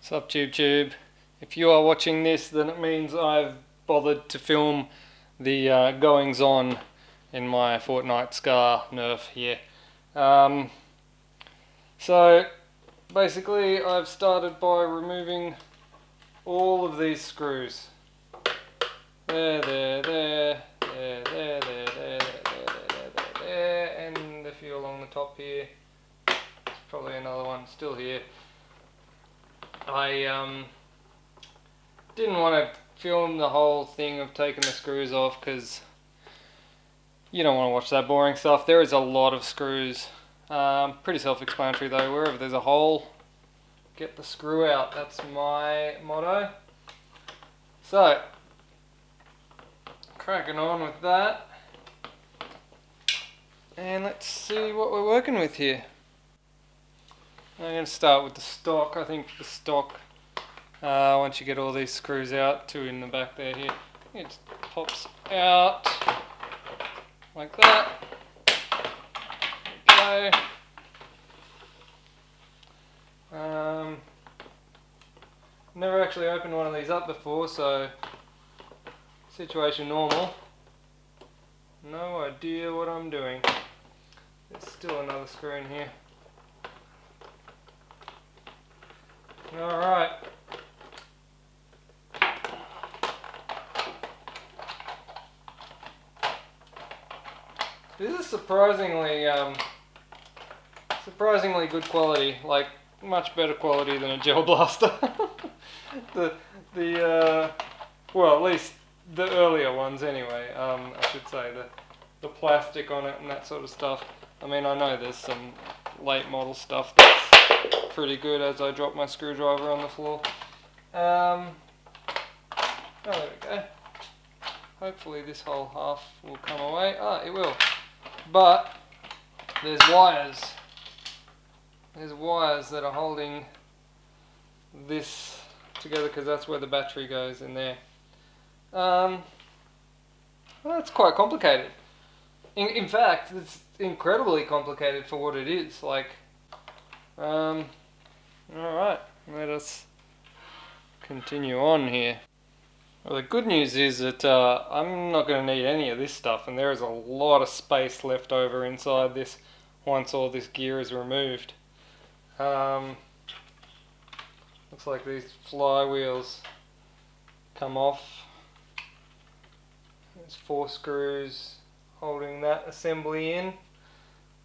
Sup tube. If you are watching this, then it means I've bothered to film the goings on in my Fortnite Scar Nerf here. So basically I've started by removing all of these screws. There, and a few along the top here. There's probably another one still here. I didn't want to film the whole thing of taking the screws off because you don't want to watch that boring stuff. There is a lot of screws. Pretty self-explanatory though. Wherever there's a hole, get the screw out. That's my motto. So, cracking on with that. And let's see what we're working with here. I'm going to start with the stock. I think the stock, once you get all these screws out, two in the back there here, it just pops out like that. There we go. Never actually opened one of these up before, so situation normal. No idea what I'm doing. There's still another screw in here. Alright. This is surprisingly good quality, like much better quality than a gel blaster. Well, at least the earlier ones anyway, I should say, the plastic on it and that sort of stuff. I mean, I know there's some late model stuff that's pretty good as I drop my screwdriver on the floor. Oh, there we go. Hopefully this whole half will come away. Ah, it will. But there's wires. There's wires that are holding this together because that's where the battery goes in there. Well, that's quite complicated. In fact, it's incredibly complicated for what it is. Like, alright, let us continue on here. Well, the good news is that I'm not going to need any of this stuff, and there is a lot of space left over inside this once all this gear is removed. Looks like these flywheels come off. There's 4 screws holding that assembly in.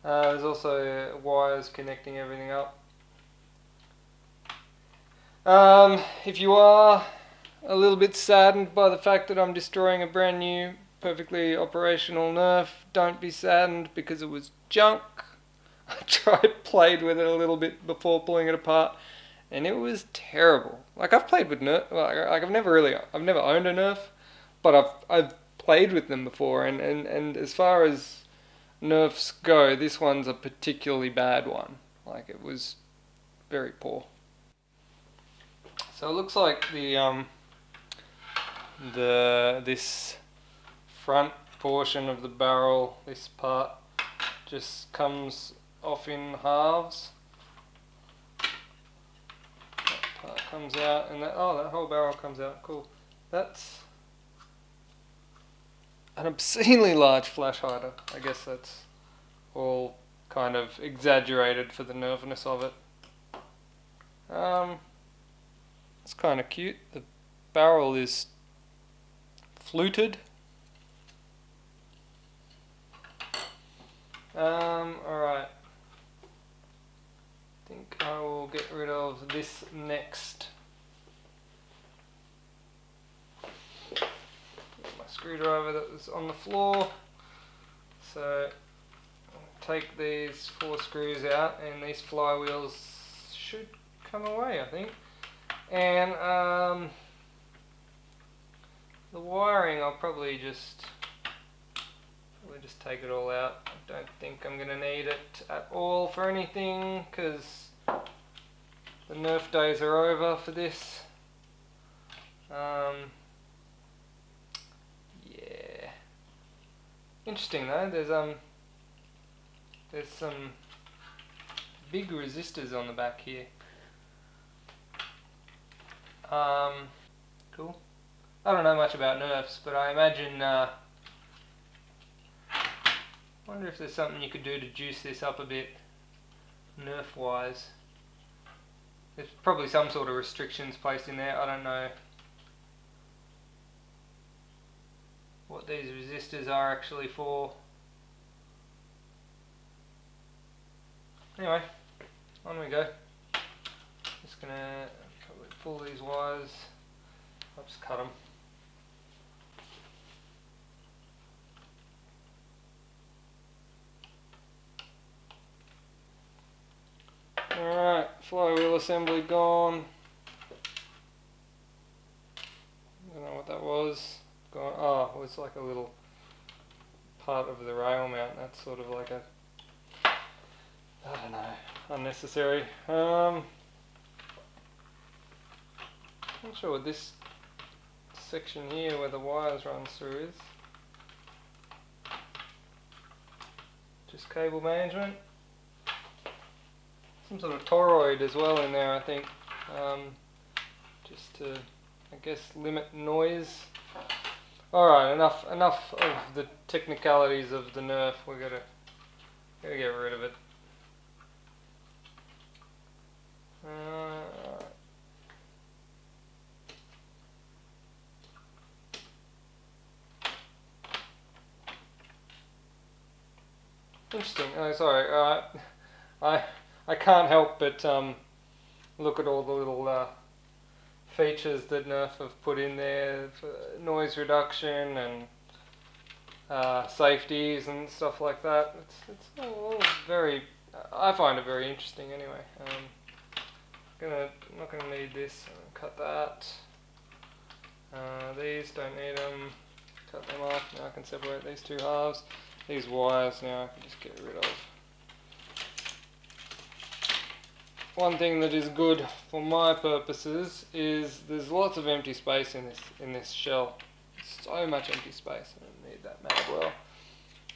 There's also wires connecting everything up. If you are a little bit saddened by the fact that I'm destroying a brand new, perfectly operational Nerf, don't be saddened because it was junk. I played with it a little bit before pulling it apart, and it was terrible. Like, I've played with Nerf, like I've never owned a Nerf, but I've played with them before, and as far as Nerfs go, this one's a particularly bad one. Like, it was very poor. So it looks like this front portion of the barrel, this part, just comes off in halves. That part comes out, and that whole barrel comes out. Cool. That's an obscenely large flash hider. I guess that's all kind of exaggerated for the nerviness of it. It's kind of cute. The barrel is fluted. Alright. I think I will get rid of this next. My screwdriver that was on the floor. So I'll take these 4 screws out, and these flywheels should come away, I think. And the wiring, I'll probably just take it all out. I don't think I'm going to need it at all for anything because the Nerf days are over for this. Yeah. Interesting though, there's some big resistors on the back here. Cool. I don't know much about Nerfs, but I imagine, wonder if there's something you could do to juice this up a bit, Nerf-wise. There's probably some sort of restrictions placed in there, I don't know what these resistors are actually for. Anyway, on we go. Just gonna probably pull these wires. I'll just cut them. Alright, flywheel assembly gone. I don't know what that was. Gone. Oh, it was like a little part of the rail mount. That's sort of like a, I don't know, unnecessary. Not sure what this section here where the wires run through is. Just cable management. Some sort of toroid as well in there, I think. Just to, I guess, limit noise. Alright, enough of the technicalities of the Nerf. We're gotta get rid of it. Interesting. Oh, sorry. I can't help but look at all the little features that Nerf have put in there for noise reduction and safeties and stuff like that. It's all very. I find it very interesting. Anyway, I'm not gonna need this. Cut that. These don't need them. Cut them off. Now I can separate these two halves. These wires now I can just get rid of. One thing that is good for my purposes is there's lots of empty space in this shell. So much empty space. I don't need that mag well.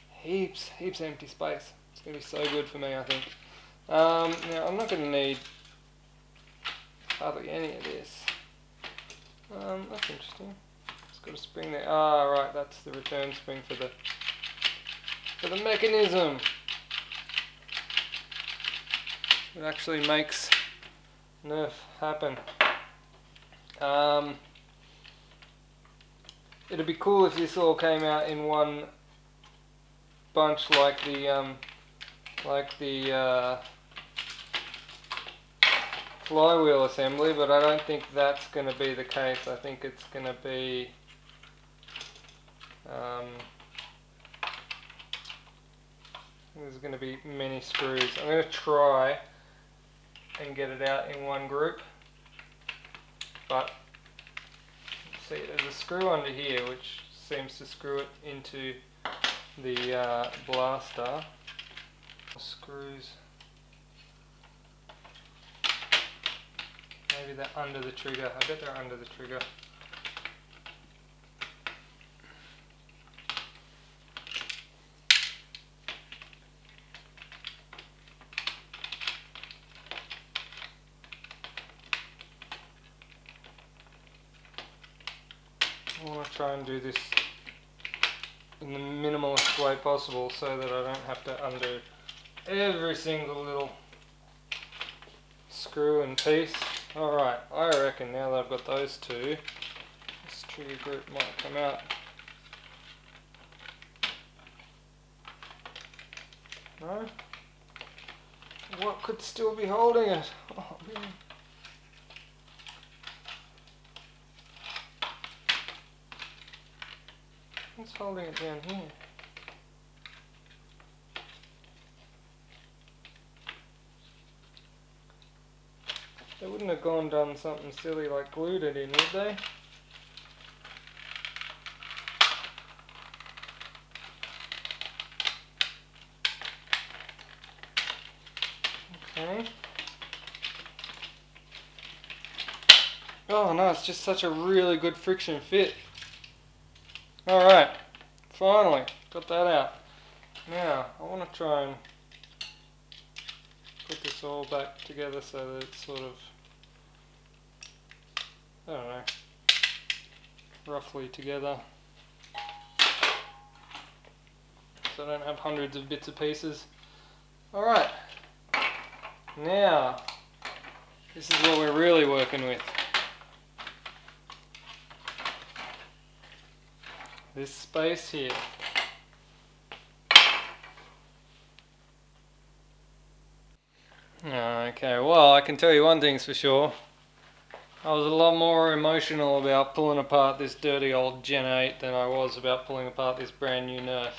Heaps empty space. It's going to be so good for me, I think. Now I'm not going to need hardly any of this. That's interesting. It's got a spring there. Ah, right, that's the return spring for the mechanism. It actually makes Nerf happen. It'd be cool if this all came out in one bunch like the flywheel assembly, but I don't think that's going to be the case. I think it's going to be there's going to be many screws. I'm going to try and get it out in one group, but see, there's a screw under here which seems to screw it into the blaster. Screws, maybe they're under the trigger. I bet they're under the trigger. I want to try and do this in the minimalist way possible so that I don't have to undo every single little screw and piece. Alright, I reckon now that I've got those two, this trigger group might come out. No? What could still be holding it? Oh man. What's holding it down here? They wouldn't have gone done something silly like glued it in, would they? Okay. Oh no, it's just such a really good friction fit. Alright, finally got that out. Now, I want to try and put this all back together so that it's sort of I don't know, roughly together. So I don't have hundreds of bits and pieces. Alright, now this is what we're really working with. This space here. Okay, well I can tell you one thing's for sure. I was a lot more emotional about pulling apart this dirty old Gen 8 than I was about pulling apart this brand new Nerf.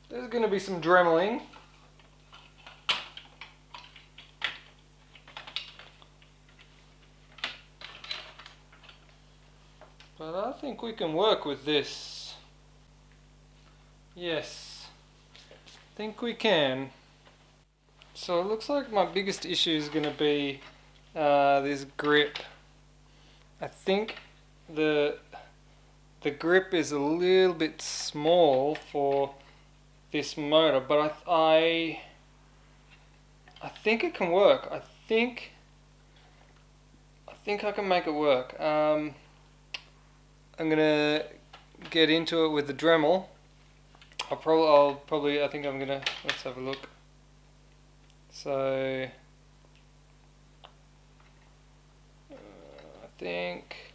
There's going to be some dremeling. But I think we can work with this. Yes, I think we can. So it looks like my biggest issue is going to be this grip. I think the grip is a little bit small for this motor, but I think it can work. I think I can make it work. I'm gonna get into it with the Dremel. I think I'm gonna, let's have a look. So I think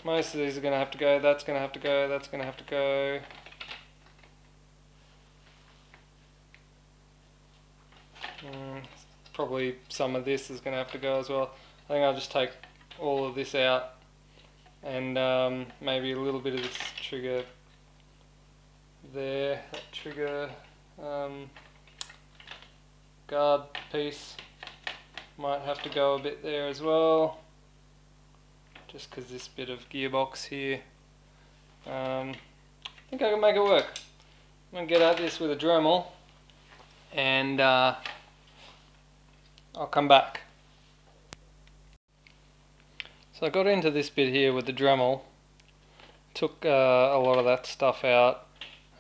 most of these are gonna have to go. That's gonna have to go. That's gonna have to go. Probably some of this is going to have to go as well. I think I'll just take all of this out and maybe a little bit of this trigger there, that trigger guard piece might have to go a bit there as well, just because this bit of gearbox here. I think I can make it work. I'm going to get at this with a Dremel and I'll come back. So I got into this bit here with the Dremel, took a lot of that stuff out,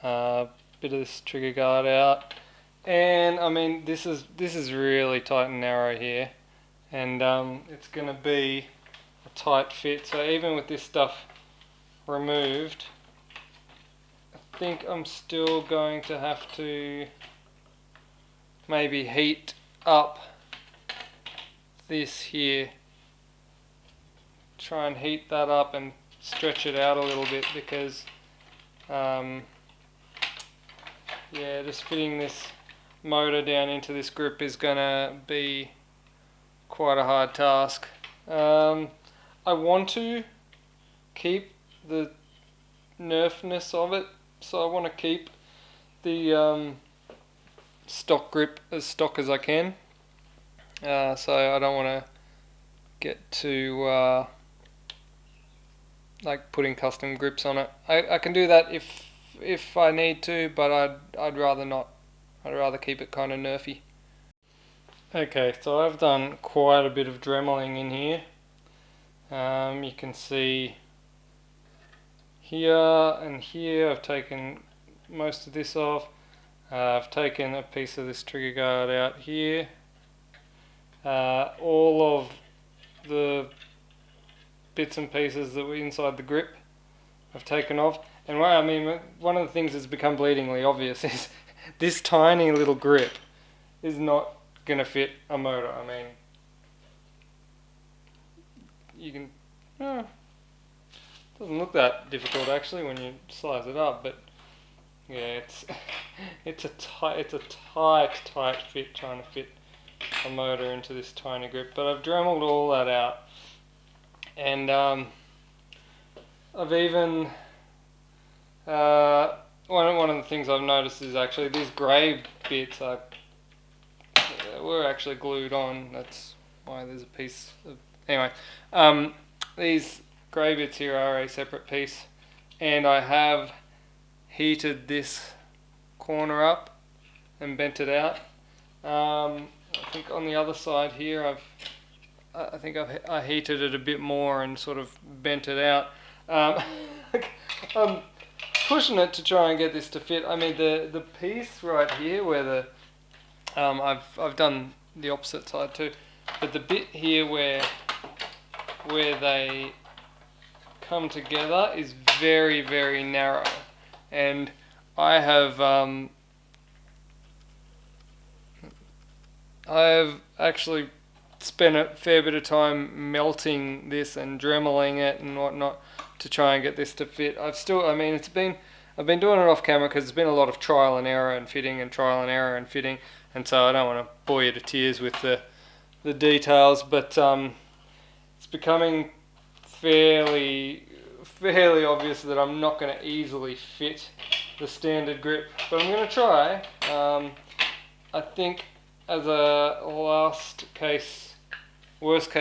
bit of this trigger guard out, and I mean this is really tight and narrow here, and it's going to be a tight fit. So even with this stuff removed, I think I'm still going to have to maybe heat up this here, try and heat that up and stretch it out a little bit, because yeah, just fitting this motor down into this grip is gonna be quite a hard task. I want to keep the Nerfness of it, so I want to keep the stock grip as stock as I can. So I don't want to get to like putting custom grips on it. I can do that if I need to, but I'd rather not. I'd rather keep it kind of nerfy. Okay, so I've done quite a bit of dremeling in here. You can see here and here I've taken most of this off. I've taken a piece of this trigger guard out here. All of the bits and pieces that were inside the grip I've taken off, and one of the things that's become bleedingly obvious is this tiny little grip is not going to fit a motor. I mean, you can, it doesn't look that difficult actually when you size it up, but yeah, it's a tight fit trying to fit a motor into this tiny grip. But I've dremeled all that out, and I've even one of the things I've noticed is actually these grey bits were actually glued on. That's why there's a piece of, anyway, these grey bits here are a separate piece, and I have heated this corner up and bent it out. I think on the other side here I've I think I heated it a bit more and sort of bent it out. I'm pushing it to try and get this to fit. I mean, the piece right here where the I've done the opposite side too, but the bit here where they come together is very, very narrow, and I've actually spent a fair bit of time melting this and dremeling it and whatnot to try and get this to fit. I've been doing it off camera because there's been a lot of trial and error and fitting and trial and error and fitting, and so I don't want to bore you to tears with the details, but it's becoming fairly obvious that I'm not going to easily fit the standard grip, but I'm going to try. I think as a worst case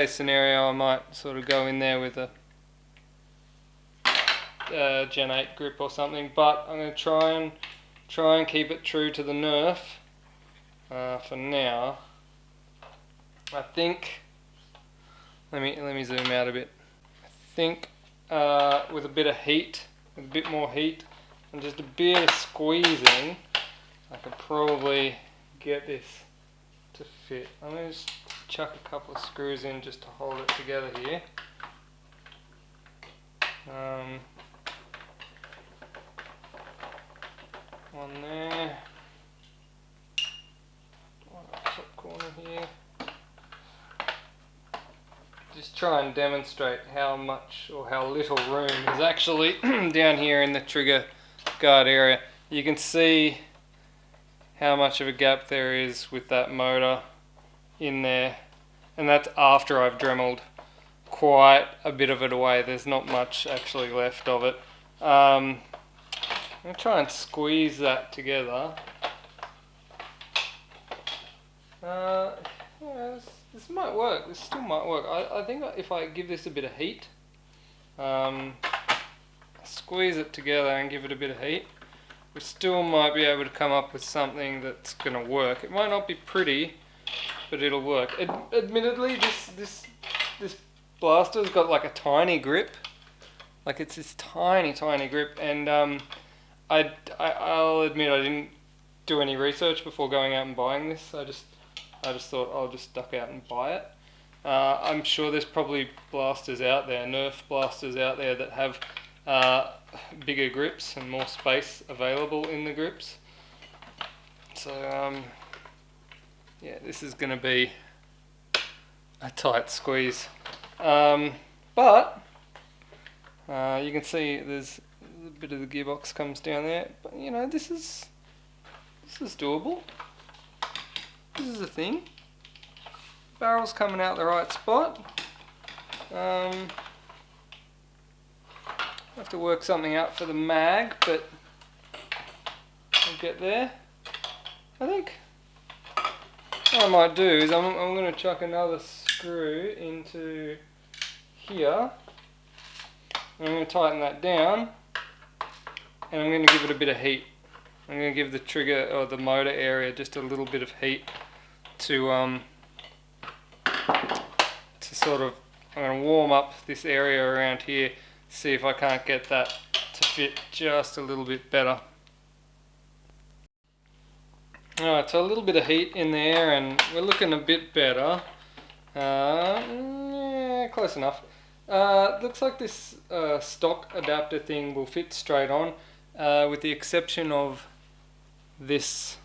scenario, I might sort of go in there with a Gen 8 grip or something, but I'm going to try and keep it true to the Nerf for now. I think, let me zoom out a bit. I think with a bit more heat and just a bit of squeezing, I could probably get this to fit. I'm going to just chuck a couple of screws in just to hold it together here. One there, one on the top corner here. Just try and demonstrate how much or how little room is actually down here in the trigger guard area. You can see how much of a gap there is with that motor in there, and that's after I've dremeled quite a bit of it away. There's not much actually left of it. I'm going to try and squeeze that together. Yeah, this might work. This still might work. I think if I give this a bit of heat, squeeze it together and give it a bit of heat, we still might be able to come up with something that's going to work. It might not be pretty, but it'll work. Admittedly, this blaster's got like a tiny grip. Like it's this tiny grip, and I'll admit I didn't do any research before going out and buying this. I just thought I'll just duck out and buy it. I'm sure there's probably blasters out there, Nerf blasters out there that have bigger grips and more space available in the grips. So yeah, this is going to be a tight squeeze. But you can see there's a bit of the gearbox comes down there, but you know, this is doable. This is a thing. Barrel's coming out the right spot. Have to work something out for the mag, but we'll get there. I think what I might do is I'm going to chuck another screw into here. I'm going to tighten that down, and I'm going to give it a bit of heat. I'm going to give the trigger or the motor area just a little bit of heat to sort of, I'm going to warm up this area around here, see if I can't get that to fit just a little bit better. Alright, so a little bit of heat in there and we're looking a bit better. Yeah, close enough. Looks like this stock adapter thing will fit straight on, with the exception of this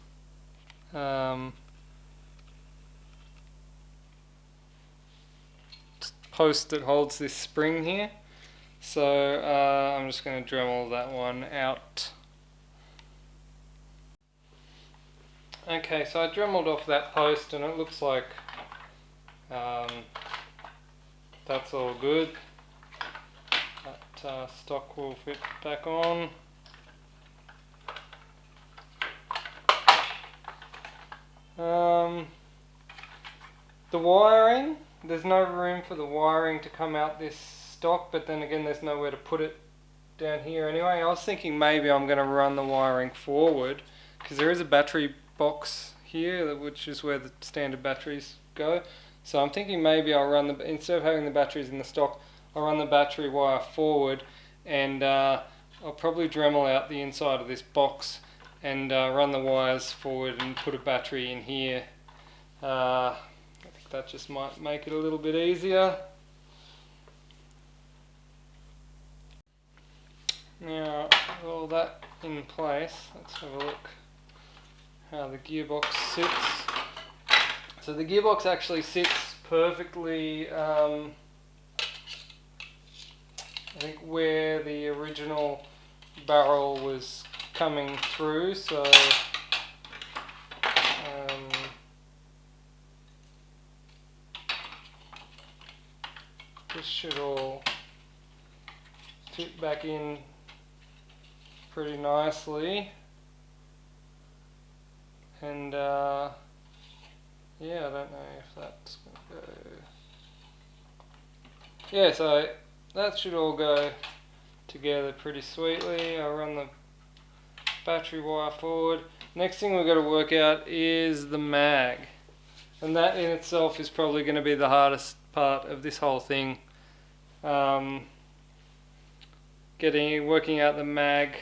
post that holds this spring here. So I'm just going to Dremel that one out. Okay, so I Dremeled off that post and it looks like that's all good. That stock will fit back on. The wiring, there's no room for the wiring to come out this stock, but then again there's nowhere to put it down here anyway. I was thinking maybe I'm going to run the wiring forward, because there is a battery box here, which is where the standard batteries go. So I'm thinking maybe I'll run instead of having the batteries in the stock, I'll run the battery wire forward, and I'll probably Dremel out the inside of this box and run the wires forward and put a battery in here. I think that just might make it a little bit easier. Now, with all that in place, let's have a look how the gearbox sits. So the gearbox actually sits perfectly, I think where the original barrel was coming through, so this should all fit back in pretty nicely, and yeah, I don't know if that's going to go. Yeah, so that should all go together pretty sweetly. I'll run the battery wire forward. Next thing we've got to work out is the mag, and that in itself is probably going to be the hardest part of this whole thing. Working out the mag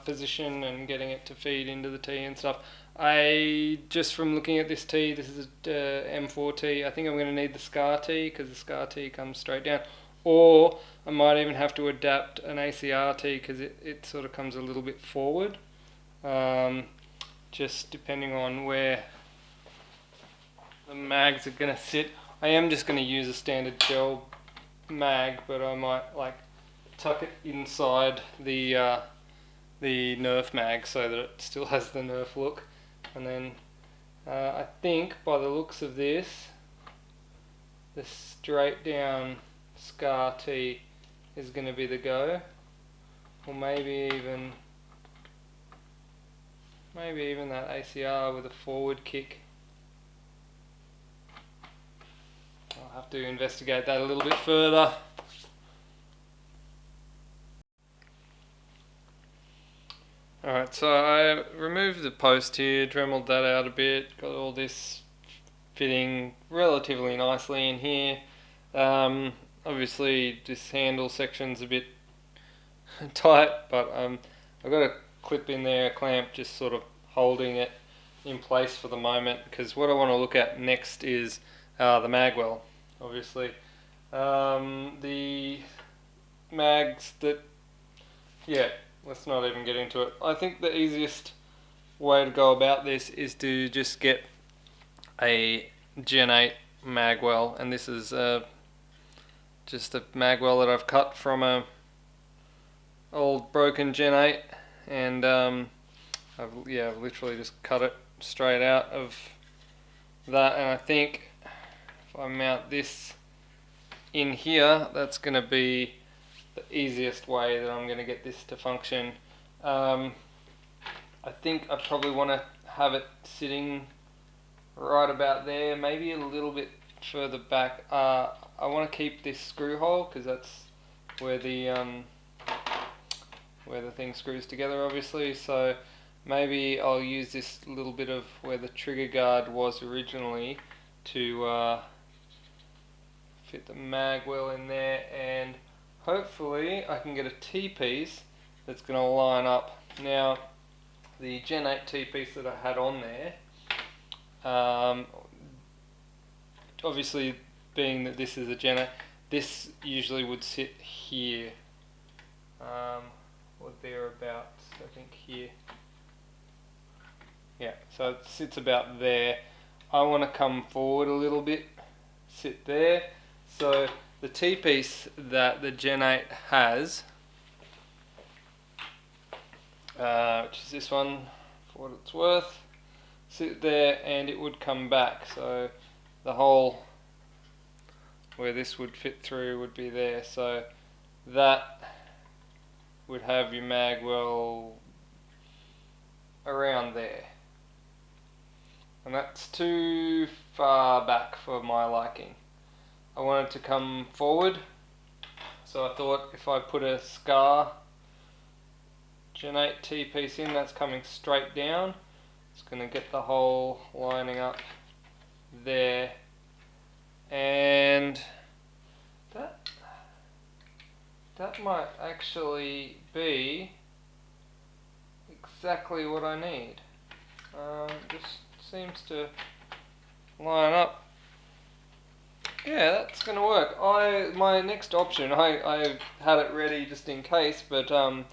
position and getting it to feed into the T and stuff. Just from looking at this T, this is a M4 T, I think I'm going to need the SCAR T, because the SCAR T comes straight down, or I might even have to adapt an ACR T, because it sort of comes a little bit forward, just depending on where the mags are going to sit. I am just going to use a standard gel mag, but I might like tuck it inside the Nerf mag so that it still has the Nerf look. And then I think by the looks of this, the straight down SCAR T is going to be the go, or maybe even that ACR with a forward kick. I'll have to investigate that a little bit further. Alright, so I removed the post here, Dremeled that out a bit, got all this fitting relatively nicely in here. Obviously this handle section's a bit tight, but I've got a clip in there, a clamp, just sort of holding it in place for the moment, because what I want to look at next is the mag well, obviously. The mags that, yeah, let's not even get into it. I think the easiest way to go about this is to just get a Gen 8 magwell, and this is just a magwell that I've cut from a old broken Gen 8, and I've literally just cut it straight out of that, and I think if I mount this in here, that's going to be the easiest way that I'm going to get this to function. I think I probably want to have it sitting right about there, maybe a little bit further back. I want to keep this screw hole, because that's where the thing screws together, obviously, so maybe I'll use this little bit of where the trigger guard was originally to fit the mag well in there, and hopefully I can get a T-piece that's going to line up. Now, the Gen 8 T-piece that I had on there, obviously being that this is a Gen 8, this usually would sit here, or thereabouts, I think here. Yeah, so it sits about there. I want to come forward a little bit, sit there. So the T-piece that the Gen 8 has, which is this one, for what it's worth, sit there and it would come back. So the hole where this would fit through would be there. So that would have your mag well around there. And that's too far back for my liking. I want it to come forward, so I thought if I put a SCAR Gen 8 T-piece in, that's coming straight down. It's going to get the hole lining up there, And that might actually be exactly what I need. Just seems to line up. Yeah, that's gonna work. My next option, I had it ready just in case, but I'm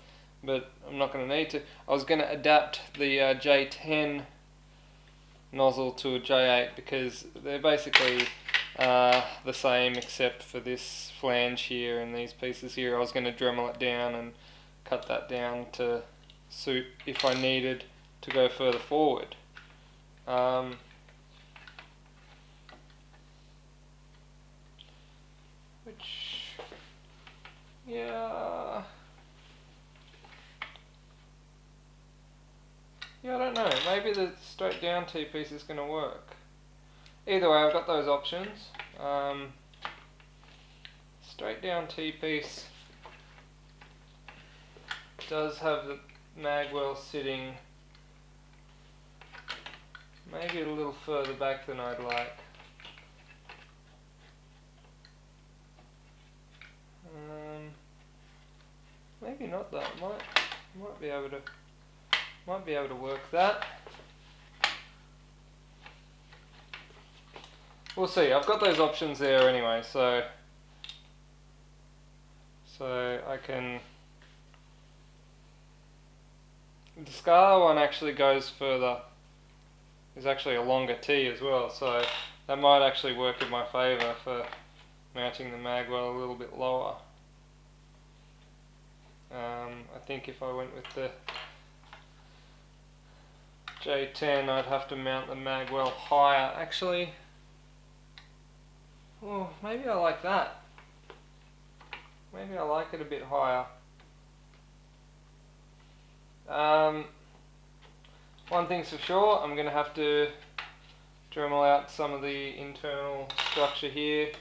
not gonna need to. I was gonna adapt the J10 nozzle to a J8 because they're basically the same except for this flange here and these pieces here. I was gonna Dremel it down and cut that down to suit if I needed to go further forward. Which, yeah, I don't know. Maybe the straight down T-piece is going to work. Either way, I've got those options. Straight down T-piece does have the magwell sitting maybe a little further back than I'd like. Maybe not that. Might be able to work that. We'll see. I've got those options there anyway, so I can. The Scala one actually goes further. Is actually a longer T as well, so that might actually work in my favour for mounting the magwell a little bit lower. I think if I went with the J10, I'd have to mount the magwell higher. Actually, oh, maybe I like that. Maybe I like it a bit higher. One thing's for sure, I'm going to have to Dremel out some of the internal structure here.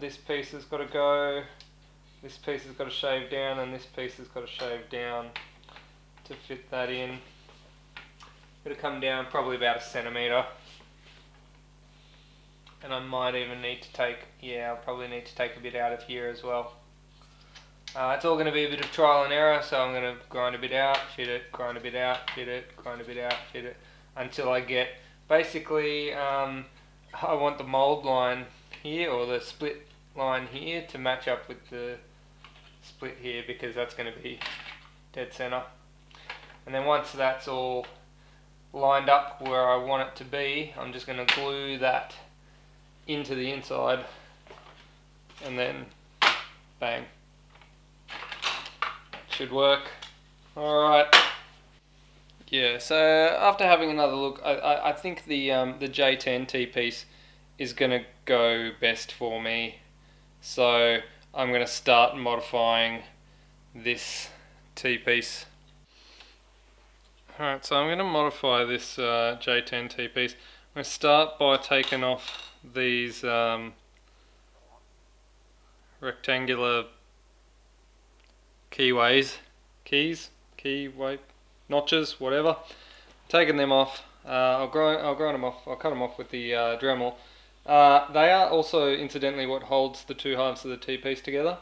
This piece has got to go, this piece has got to shave down, and this piece has got to shave down to fit that in. It'll come down probably about 1 centimetre. And I might even need to take, I'll probably need to take a bit out of here as well. It's all going to be a bit of trial and error, so I'm going to grind a bit out, fit it, grind a bit out, fit it, grind a bit out, fit it, until I get, basically, I want the mould line here, or the split line here, to match up with the split here, because that's going to be dead centre. And then once that's all lined up where I want it to be, I'm just going to glue that into the inside, and then bang. Should work. Alright. Yeah, so after having another look, I think the J10 T-piece is going to go best for me. So I'm going to start modifying this T-piece. Alright, so I'm going to modify this J10 T-piece. I'm going to start by taking off these rectangular keyways, notches, whatever. Taking them off. I'll grind them off. I'll cut them off with the Dremel. They are also, incidentally, what holds the two halves of the T-piece together.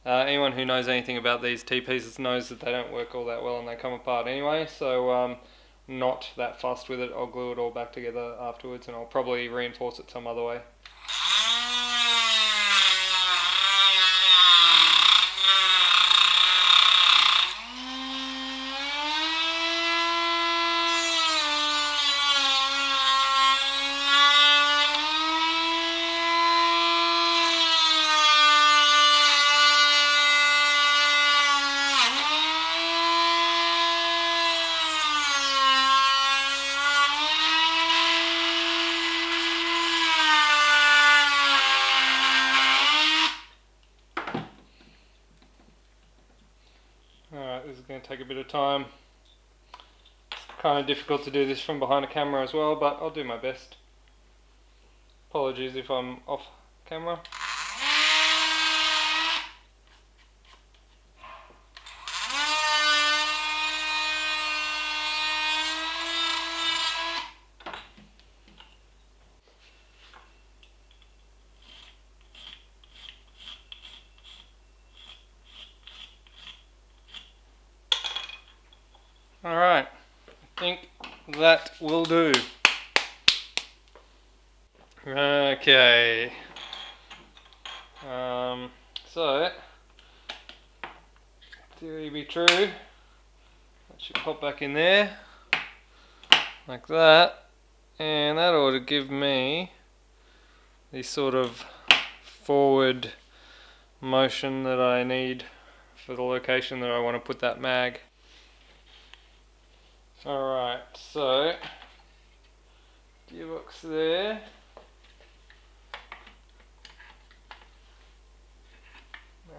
Anyone who knows anything about these T-pieces knows that they don't work all that well and they come apart anyway. So not that fussed with it. I'll glue it all back together afterwards, and I'll probably reinforce it some other way. Alright, this is going to take a bit of time. It's kind of difficult to do this from behind a camera as well, but I'll do my best. Apologies if I'm off camera. Alright, I think that will do. Okay. So, theory be true, that should pop back in there, like that, and that ought to give me the sort of forward motion that I need for the location that I want to put that mag. Alright, so gearbox there.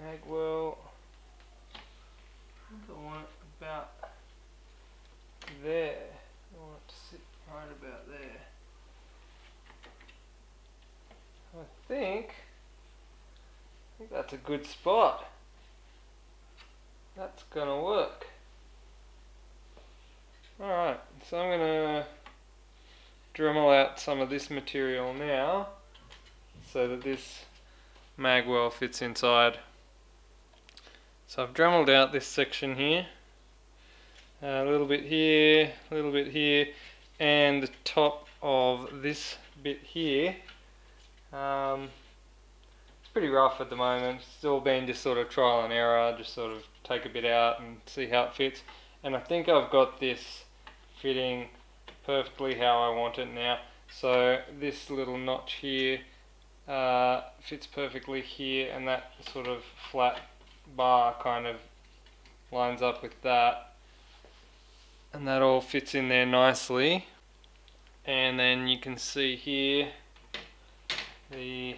Mag well. I think I want it about there. I want it to sit right about there. I think that's a good spot. That's gonna work. Alright, so I'm gonna Dremel out some of this material now so that this mag well fits inside. So I've Dremeled out this section here, a little bit here, a little bit here, and the top of this bit here. It's pretty rough at the moment. It's all been just sort of trial and error, just sort of take a bit out and see how it fits. And I think I've got this fitting perfectly how I want it now. So this little notch here fits perfectly here, and that sort of flat bar kind of lines up with that, and that all fits in there nicely. And then you can see here the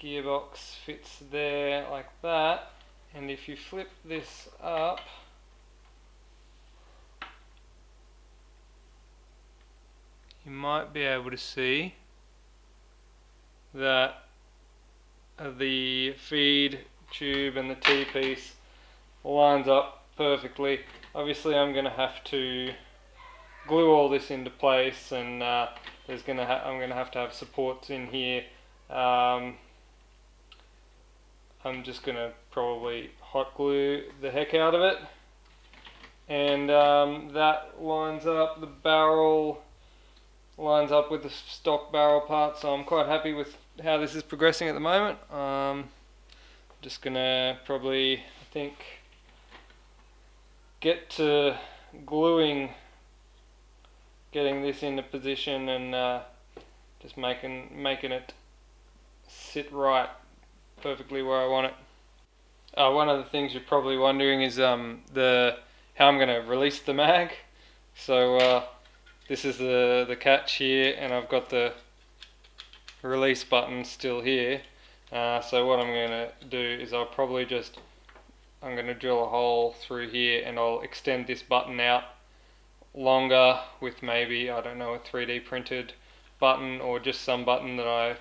gearbox fits there like that, and if you flip this up, you might be able to see that the feed tube and the T-piece lines up perfectly. Obviously I'm going to have to glue all this into place, and I'm going to have supports in here. I'm just going to probably hot glue the heck out of it, and that lines up, the barrel lines up with the stock barrel part, so I'm quite happy with how this is progressing at the moment. Just gonna probably, I think, get to gluing, getting this into position, and just making it sit right perfectly where I want it. One of the things you're probably wondering is how I'm going to release the mag. So this is the catch here, and I've got the release button still here. So what I'm going to do is I'm going to drill a hole through here, and I'll extend this button out longer with maybe, I don't know, a 3D printed button, or just some button that I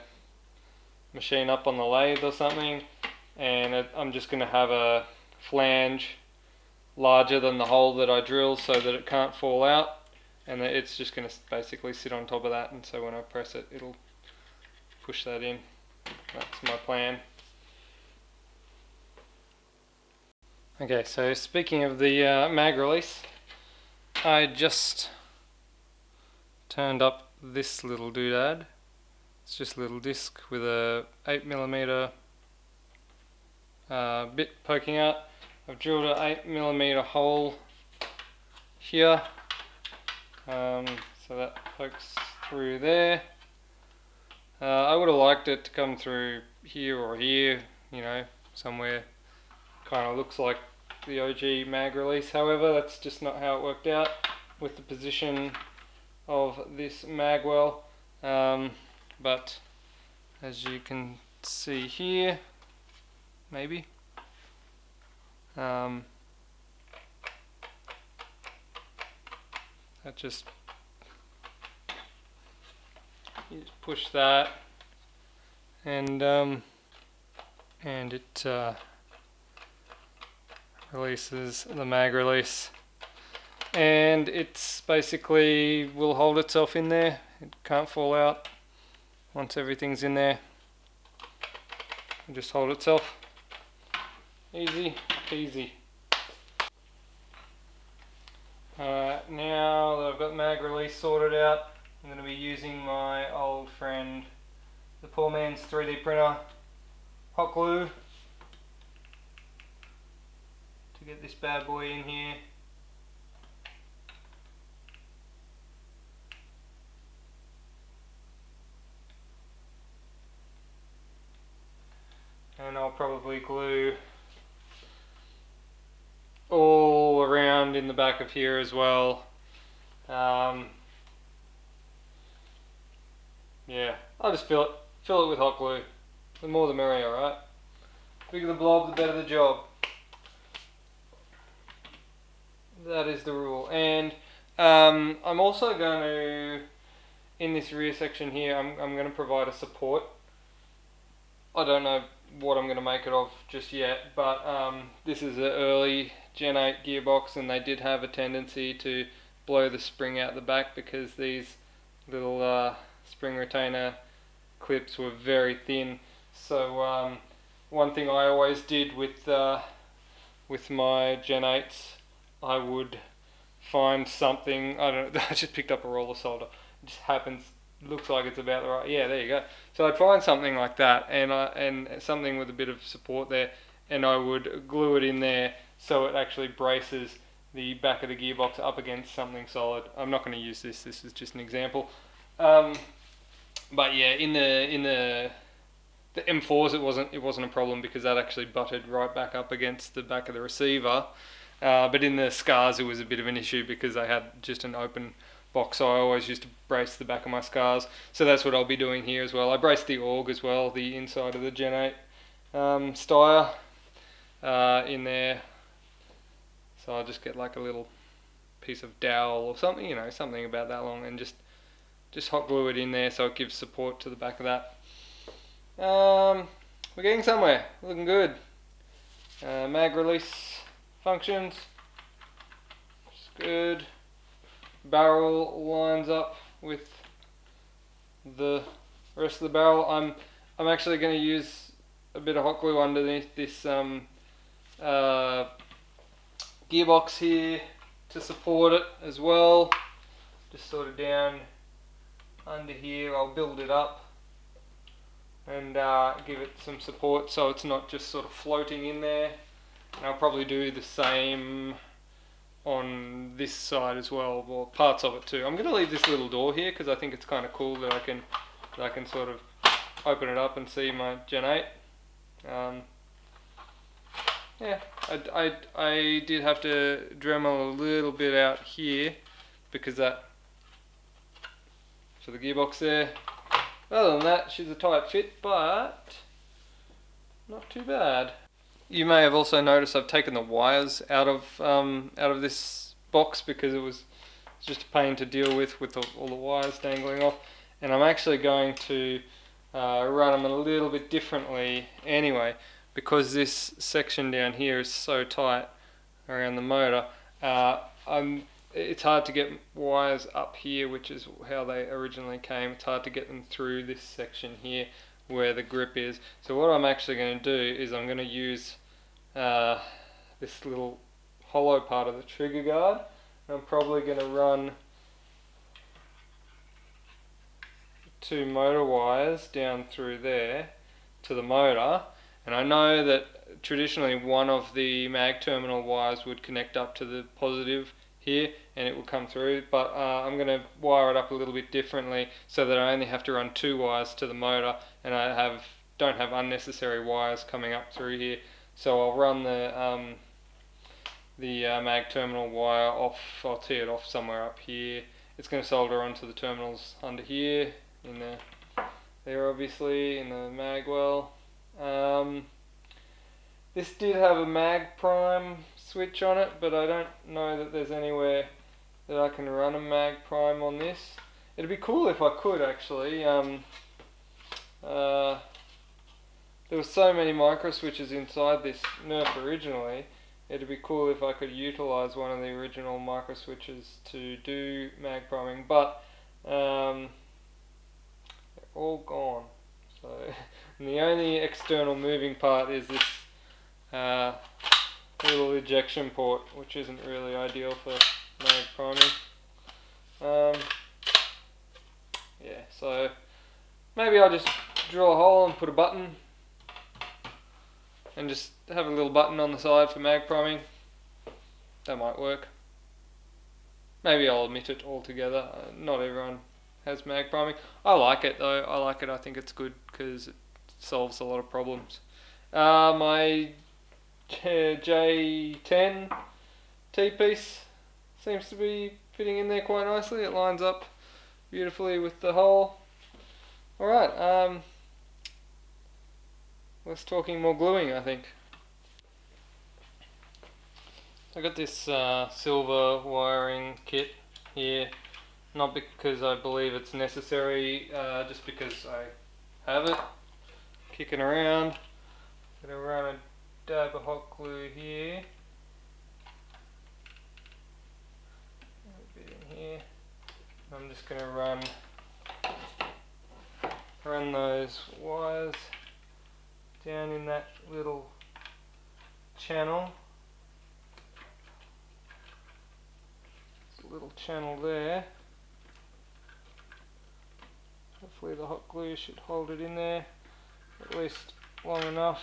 machine up on the lathe or something. And I'm just going to have a flange larger than the hole that I drill so that it can't fall out, and it's just going to basically sit on top of that, and so when I press it, it'll push that in. That's my plan. Okay, so speaking of the mag release, I just turned up this little doodad. It's just a little disc with a 8mm bit poking out. I've drilled an 8mm hole here, so that pokes through there. I would have liked it to come through here or here, you know, somewhere kind of looks like the OG mag release. However, that's just not how it worked out with the position of this mag well. But as you can see here, maybe, that just, you just push that, and it releases the mag release, and it's basically will hold itself in there. It can't fall out once everything's in there. It'll just hold itself. Easy peasy. Now that I've got mag release sorted out, I'm going to be using my old friend, the poor man's 3D printer, hot glue, to get this bad boy in here. And I'll probably glue all around in the back of here as well. Yeah, I'll just fill it with hot glue. The more the merrier, right? The bigger the blob, the better the job. That is the rule. And I'm also going to, in this rear section here, I'm going to provide a support. I don't know what I'm going to make it of just yet, but this is an early Gen 8 gearbox, and they did have a tendency to blow the spring out the back because these little spring retainer clips were very thin. So one thing I always did with my Gen 8s, I would find something, I don't know, I just picked up a roller solder. It just happens, looks like it's about the right, yeah, there you go. So I'd find something like that, and something with a bit of support there, and I would glue it in there so it actually braces the back of the gearbox up against something solid. I'm not going to use this is just an example. But yeah, in the M4s it wasn't a problem because that actually butted right back up against the back of the receiver. But in the Scars it was a bit of an issue because they had just an open box, so I always used to brace the back of my Scars. So that's what I'll be doing here as well. I braced the AUG as well, the inside of the Gen 8 Steyr in there. So I'll just get like a little piece of dowel or something, you know, something about that long, and just hot glue it in there so it gives support to the back of that. We're getting somewhere, looking good. Mag release functions, it's good. Barrel lines up with the rest of the barrel. I'm actually going to use a bit of hot glue underneath this gearbox here to support it as well. Just sort of down under here, I'll build it up and give it some support so it's not just sort of floating in there. And I'll probably do the same on this side as well, or parts of it too. I'm going to leave this little door here because I think it's kind of cool that I can sort of open it up and see my Gen 8. Yeah, I did have to Dremel a little bit out here because that, for the gearbox there. Other than that, she's a tight fit, but not too bad. You may have also noticed I've taken the wires out of this box because it's just a pain to deal with all the wires dangling off, and I'm actually going to run them a little bit differently anyway, because this section down here is so tight around the motor. It's hard to get wires up here, which is how they originally came. It's hard to get them through this section here where the grip is. So what I'm actually going to do is I'm going to use this little hollow part of the trigger guard. I'm probably going to run 2 motor wires down through there to the motor, and I know that traditionally one of the mag terminal wires would connect up to the positive here and it will come through, but I'm going to wire it up a little bit differently so that I only have to run 2 wires to the motor, and I don't have unnecessary wires coming up through here. So I'll run the mag terminal wire off. I'll tee it off somewhere up here. It's going to solder onto the terminals under here, there obviously, in the mag well. This did have a mag prime switch on it, but I don't know that there's anywhere that I can run a mag prime on this. It'd be cool if I could actually. There were so many micro switches inside this Nerf originally. It'd be cool if I could utilize one of the original micro switches to do mag priming, but they're all gone. So and the only external moving part is this little ejection port, which isn't really ideal for mag priming. Yeah, so maybe I'll just drill a hole and put a button and just have a little button on the side for mag priming. That might work. Maybe I'll omit it altogether. Not everyone has mag priming. I like it though. I like it. I think it's good because it solves a lot of problems. My J10 T-piece seems to be fitting in there quite nicely. It lines up beautifully with the hole. Alright, let's talking more gluing, I think. I got this silver wiring kit here, not because I believe it's necessary, just because I have it kicking around. I'm going to run a dab of hot glue here, a bit in here. I'm just going to run those wires down in that little channel. There's a little channel there. Hopefully the hot glue should hold it in there at least long enough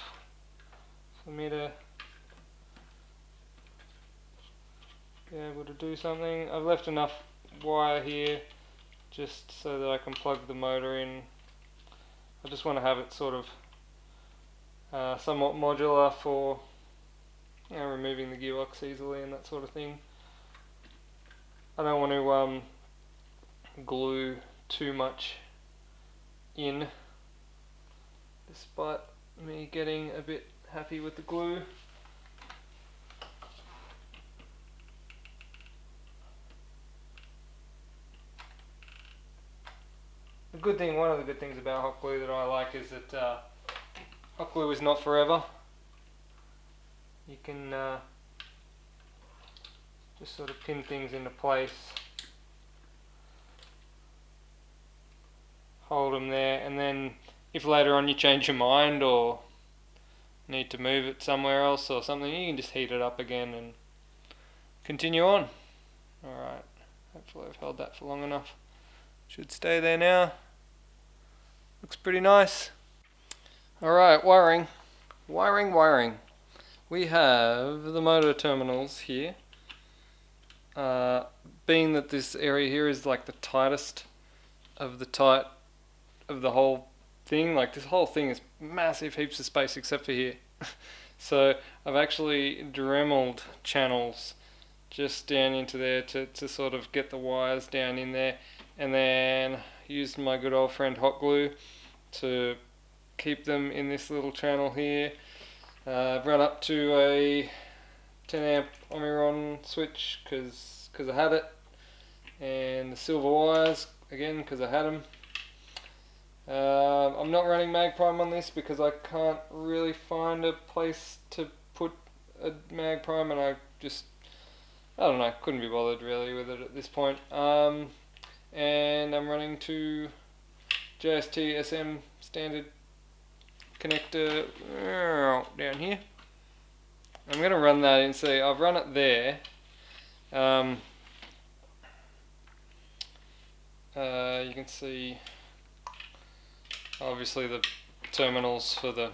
for me to be able to do something. I've left enough wire here just so that I can plug the motor in. I just want to have it sort of somewhat modular for removing the gearbox easily and that sort of thing. I don't want to glue too much in, despite me getting a bit happy with the glue. One of the good things about hot glue that I like is that hot glue is not forever. You can just sort of pin things into place, hold them there, and then if later on you change your mind or need to move it somewhere else or something, you can just heat it up again and continue on. Alright, hopefully I've held that for long enough. Should stay there now. Looks pretty nice. Alright, wiring. We have the motor terminals here. Being that this area here is like the tightest of the whole thing, like this whole thing is massive heaps of space except for here. So I've actually dremeled channels just down into there to sort of get the wires down in there, and then used my good old friend hot glue to keep them in this little channel here. I've run up to a 10 amp Omiron switch because I had it, and the silver wires again because I had them. I'm not running mag prime on this because I can't really find a place to put a mag prime, and I don't know, couldn't be bothered really with it at this point. And I'm running to JST SM standard connector down here. I'm going to run that in. See, I've run it there. You can see obviously the terminals for the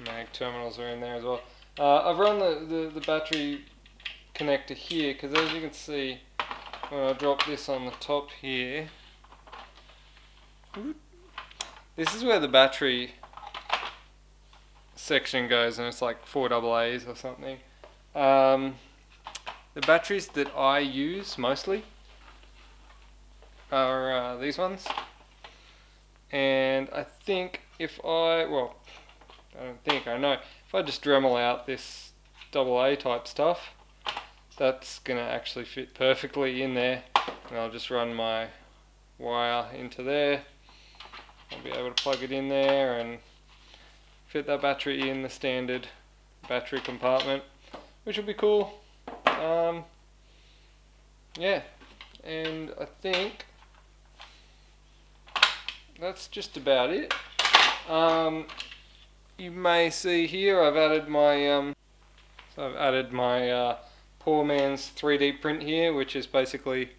mag terminals are in there as well. I've run the battery connector here because, as you can see, when I drop this on the top here, this is where the battery section goes, and it's like 4 AA's or something. The batteries that I use mostly are these ones, and I think I know if I just Dremel out this AA type stuff, that's gonna actually fit perfectly in there, and I'll just run my wire into there. I'll be able to plug it in there and fit that battery in the standard battery compartment, which will be cool. Yeah, and I think that's just about it. You may see here I've added my poor man's 3D print here, which is basically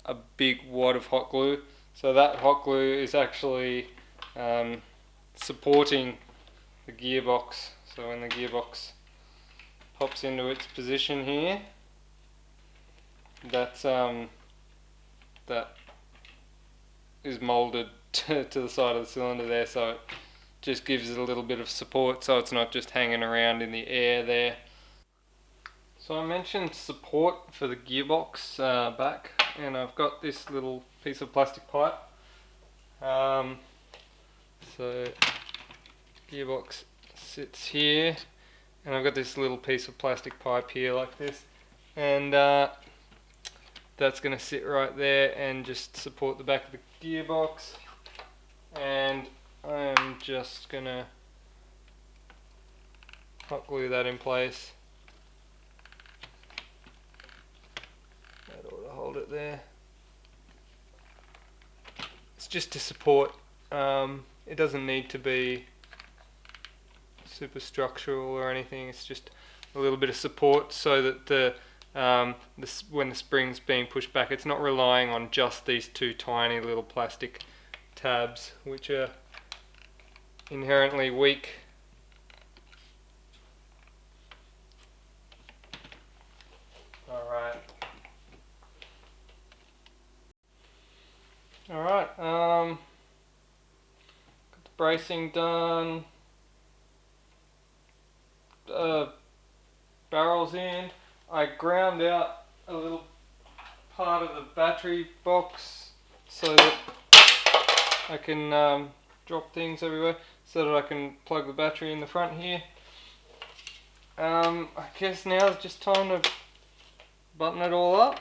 a big wad of hot glue. So that hot glue is actually supporting the gearbox. So when the gearbox pops into its position here, that is molded to the side of the cylinder there, so it just gives it a little bit of support, so it's not just hanging around in the air there. So I mentioned support for the gearbox back, and I've got this little piece of plastic pipe. So gearbox sits here, and I've got this little piece of plastic pipe here like this, and that's going to sit right there and just support the back of the gearbox. And I'm just going to hot glue that in place. That ought to hold it there. It's just to support. It doesn't need to be super structural or anything. It's just a little bit of support so that when the spring's being pushed back, it's not relying on just these two tiny little plastic tabs, which are inherently weak. Alright, got the bracing done, barrels in. I ground out a little part of the battery box so that I can drop things everywhere, so that I can plug the battery in the front here. I guess now it's just time to button it all up.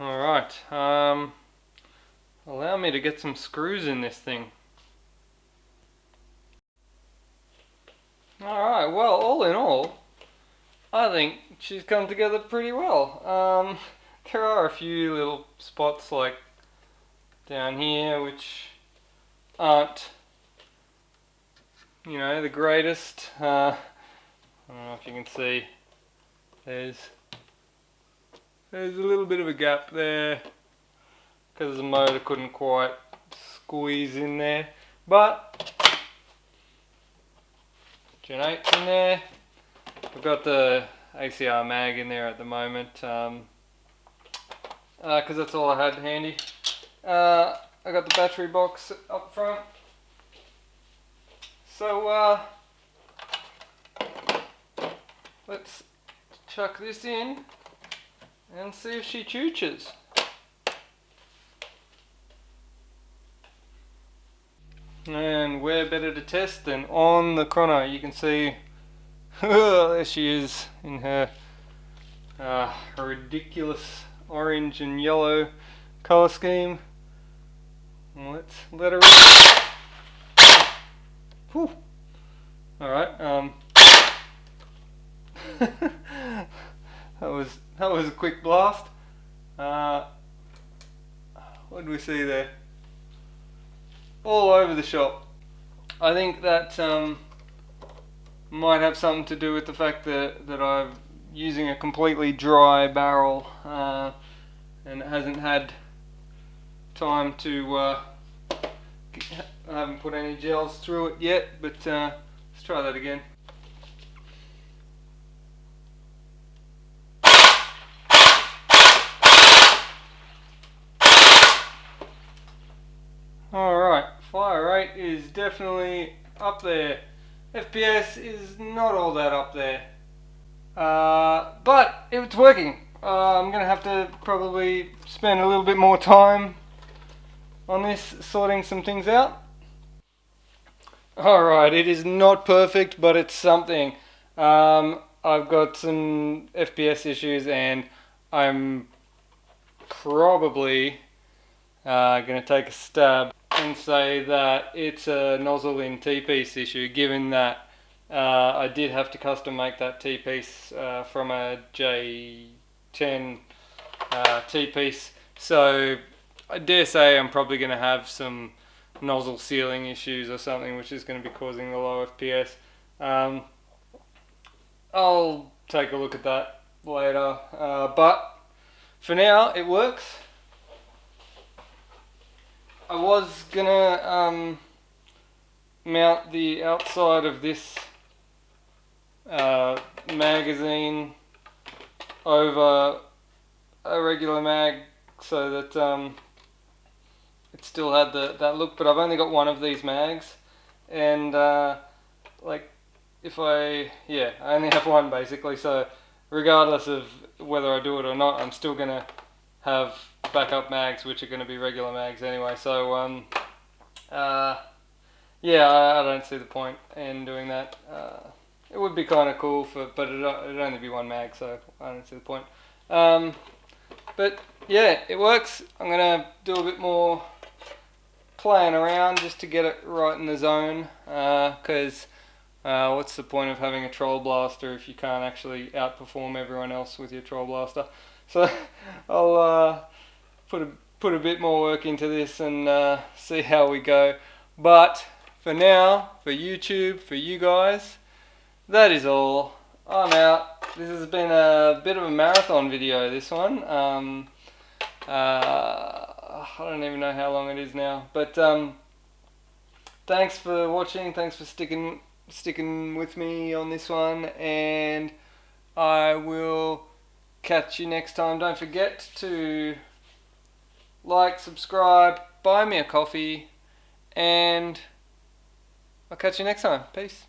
Alright, allow me to get some screws in this thing. Alright, well, all in all, I think she's come together pretty well. There are a few little spots like down here which aren't, you know, the greatest. I don't know if you can see, there's a little bit of a gap there because the motor couldn't quite squeeze in there, but Gen 8's in there. I've got the ACR mag in there at the moment because that's all I had handy. I got the battery box up front, so let's chuck this in and see if she chooches. And where better to test than on the chrono. You can see, there she is in her ridiculous orange and yellow colour scheme. Let's let her in. Whew. Alright, that was a quick blast. What did we see there? All over the shop. I think that might have something to do with the fact that I'm using a completely dry barrel and it hasn't had time to I haven't put any gels through it yet, but let's try that again. Alright, fire rate is definitely up there. FPS is not all that up there. But it's working. I'm going to have to probably spend a little bit more time on this, sorting some things out. Alright, it is not perfect, but it's something. I've got some FPS issues and I'm probably going to take a stab and say that it's a nozzle in T-piece issue, given that I did have to custom make that T-piece from a J10 T-piece. So I dare say I'm probably going to have some nozzle sealing issues or something, which is going to be causing the low FPS. I'll take a look at that later, but for now it works. I was gonna mount the outside of this magazine over a regular mag so that it still had that look, but I've only got one of these mags, and like I only have one basically, so regardless of whether I do it or not, I'm still gonna have backup mags, which are going to be regular mags anyway. So yeah, I don't see the point in doing that. It would be kind of cool, but it'd only be one mag, so I don't see the point. But yeah, it works. I'm gonna do a bit more playing around just to get it right in the zone, because what's the point of having a troll blaster if you can't actually outperform everyone else with your troll blaster? So I'll put a bit more work into this and see how we go. But for now, for YouTube, for you guys, that is all. I'm out. This has been a bit of a marathon video, this one. I don't even know how long it is now, but thanks for watching. Thanks for sticking with me on this one, and I will catch you next time. Don't forget to like, subscribe, buy me a coffee, and I'll catch you next time. Peace.